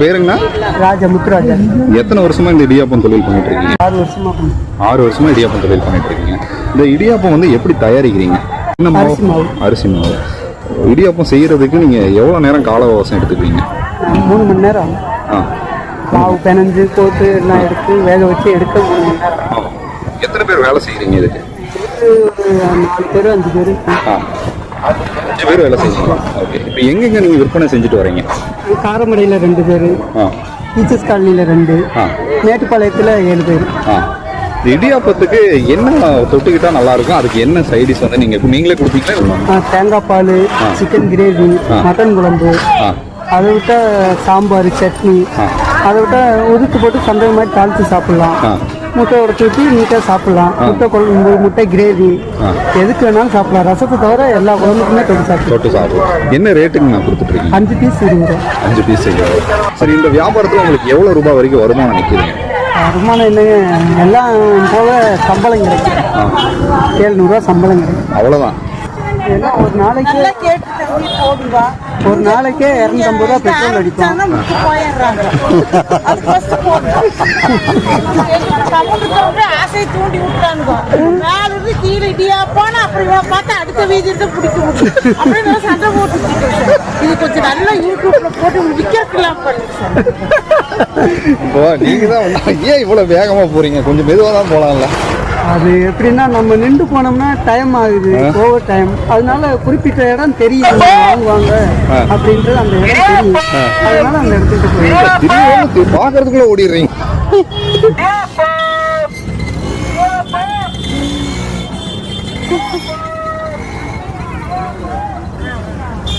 பேருங்கண்ணா? ராஜா, முத்துராஜா. எத்தனை வருஷமா இந்த இடியாப்பம் தொழில் பண்ணிட்டு இருக்கீங்க? 6 வருஷமா. 6 வருஷமா இடியாப்பம் தொழில் பண்ணிட்டு இருக்கீங்க. இந்த இடியாப்பம் வந்து எப்படி தயாரிக்கிறீங்க? என்ன மாவு? அரிசி மாவு. இடியாப்பம் செய்யறதுக்கு நீங்க எவ்வளவு நேரம் கால அவகாசம் எடுத்துக்கிறீங்க? 3 மணி நேரம். மாவு பிணைஞ்சு போட்டு எல்லாம் எடுத்து வேக வச்சு எடுக்க 3 மணி நேரம். எத்தனை பேர் வேலை செய்யறீங்க இதுக்கு? 4 பேர் 5 பேர். 5 பேர் வேலை செய்யறீங்க. ஓகே. இப்போ எங்கெங்க நீங்க விற்பனை செஞ்சுட்டு வரீங்க? காரமடையில் 2 பேர், டீச்சர்ஸ் காலனியில் 2, மேட்டுப்பாளையத்தில் 7 பேர். இடியாப்பத்துக்கு என்ன தொட்டுக்கிட்டா நல்லா இருக்கும்? அதுக்கு என்ன சைடிஷ் வந்து நீங்களே கொடுப்பீங்களா? தேங்காய் பால், சிக்கன் கிரேவி, மட்டன் குழம்பு, அதை விட்டா சாம்பார், சட்னி, அதை விட்டா உதுத்து போட்டு சந்தகம் மாதிரி தாளித்து சாப்பிட்லாம். முட்டை உடச்சி ஊற்றி நீட்டாக சாப்பிட்லாம். முட்டை குழம்பு, முட்டை கிரேவி, எதுக்கு வேணாலும் சாப்பிடலாம். ரசத்தை தவிர எல்லா குழம்புக்குமே தொட்டு சாப்பிடலாம். என்ன ரேட்டுங்க நான் கொடுத்துட்ருக்கேன்? 5 பீஸ் 20. 5 பீஸ். சரி, இந்த வியாபாரத்தில் உங்களுக்கு எவ்வளோ ரூபாய் வரைக்கும் வருமானம் நிற்கிதுங்க? வருமானம் என்னங்க, எல்லாம் போக சம்பளம் கிடைக்கும். 700 சம்பளம் கிடைக்கும். அவ்வளோதான். ஒரு நாளைக்கே 250 ரூபா பெட்ரோல் அடிப்போம். ஆசை தூண்டி விட்டானுங்க. மேலிருந்து கீழே இடியாப்பான அப்புறம் பார்த்தா அடுத்த வீதியில பிடிக்க முடியும் அப்படின்னு சண்டை போட்டு இது கொஞ்சம் நல்லா யூடியூப்ல போட்டு விற்கலாம் பண்ணு. நீங்க தான் ஏன் இவ்வளவு வேகமா போறீங்க? கொஞ்சம் மெதுவா தான் போலாம்ல. அது எப்படின்னா, நம்ம நின்று போனோம்னா டைம் ஆகுது, ஓவர் டைம். அதனால குறிப்பிட்ட இடம் தெரியும், வாங்குவாங்க அப்படின்றது அந்த இடம் தெரியும். அதனால அந்த இடத்துக்கு போய் பாக்குறதுக்குள்ள ஓடிடுறீங்க.